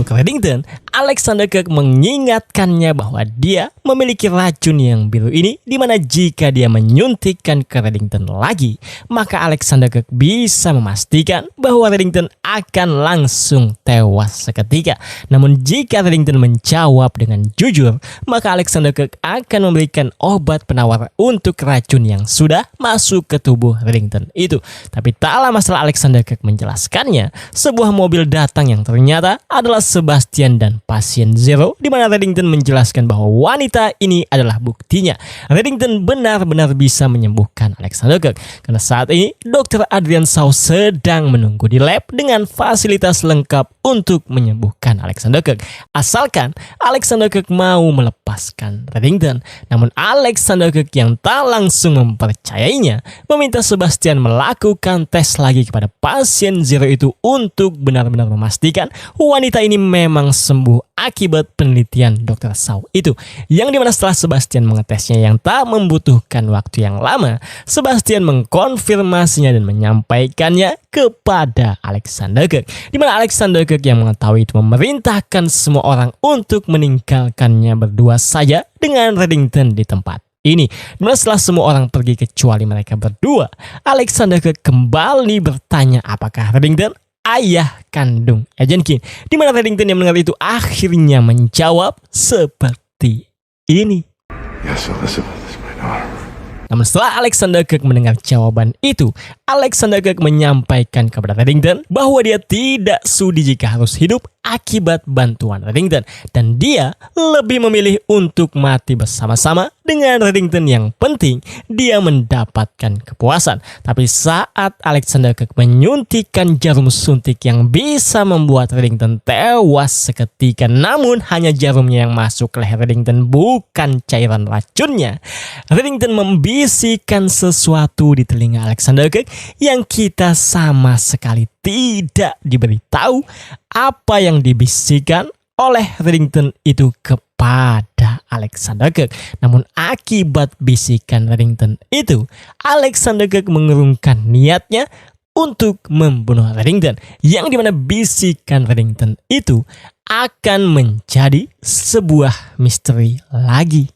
untuk Reddington, Alexander Kirk mengingatkannya bahwa dia memiliki racun yang biru ini, di mana jika dia menyuntikkan ke Reddington lagi, maka Alexander Kirk bisa memastikan bahwa Reddington akan langsung tewas seketika. Namun jika Reddington menjawab dengan jujur, maka Alexander Kirk akan memberikan obat penawar untuk racun yang sudah masuk ke tubuh Reddington itu. Tapi tak lama setelah Alexander Kirk menjelaskannya, sebuah mobil datang yang ternyata adalah Sebastian dan pasien Zero, di mana Reddington menjelaskan bahwa wanita ini adalah buktinya. Reddington benar-benar bisa menyembuhkan Alexander Kirk, karena saat ini Dr. Adrian Shaw sedang menunggu di lab dengan fasilitas lengkap untuk menyembuhkan Alexander Kirk, asalkan Alexander Kirk mau melepaskan Reddington. Namun Alexander Kirk yang tak langsung mempercayainya, meminta Sebastian melakukan tes lagi kepada pasien Zero itu untuk benar-benar memastikan wanita ini memang sembuh akibat penelitian Dr. Shaw itu. Yang dimana setelah Sebastian mengetesnya yang tak membutuhkan waktu yang lama, Sebastian mengkonfirmasinya dan menyampaikannya kepada Alexander Kirk, di mana Alexander Kirk yang mengetahui itu memerintahkan semua orang untuk meninggalkannya berdua saja dengan Reddington di tempat ini. Dimana setelah semua orang pergi kecuali mereka berdua, Alexander Kirk kembali bertanya apakah Reddington ayah kandung Agent King, di mana Reddington yang mendengar itu akhirnya menjawab seperti ini. Yes, Elizabeth is my daughter. Namun setelah Alexander Kirk mendengar jawaban itu, Alexander Kirk menyampaikan kepada Reddington bahwa dia tidak sudi jika harus hidup akibat bantuan Reddington, dan dia lebih memilih untuk mati bersama-sama dengan Reddington. Yang penting dia mendapatkan kepuasan. Tapi saat Alexander Kirk menyuntikkan jarum suntik yang bisa membuat Reddington tewas seketika, namun hanya jarumnya yang masuk ke leher Reddington, bukan cairan racunnya, Reddington membisikkan sesuatu di telinga Alexander Kirk yang kita sama sekali tidak diberitahu apa yang dibisikkan oleh Reddington itu kepada Alexander Kirk. Namun akibat bisikan Reddington itu, Alexander Kirk mengurungkan niatnya untuk membunuh Reddington, yang dimana bisikan Reddington itu akan menjadi sebuah misteri lagi.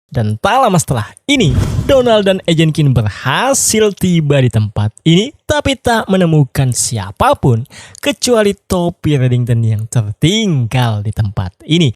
Dan tak lama setelah ini, Donald dan Agent King berhasil tiba di tempat ini, tapi tak menemukan siapapun kecuali topi Reddington yang tertinggal di tempat ini.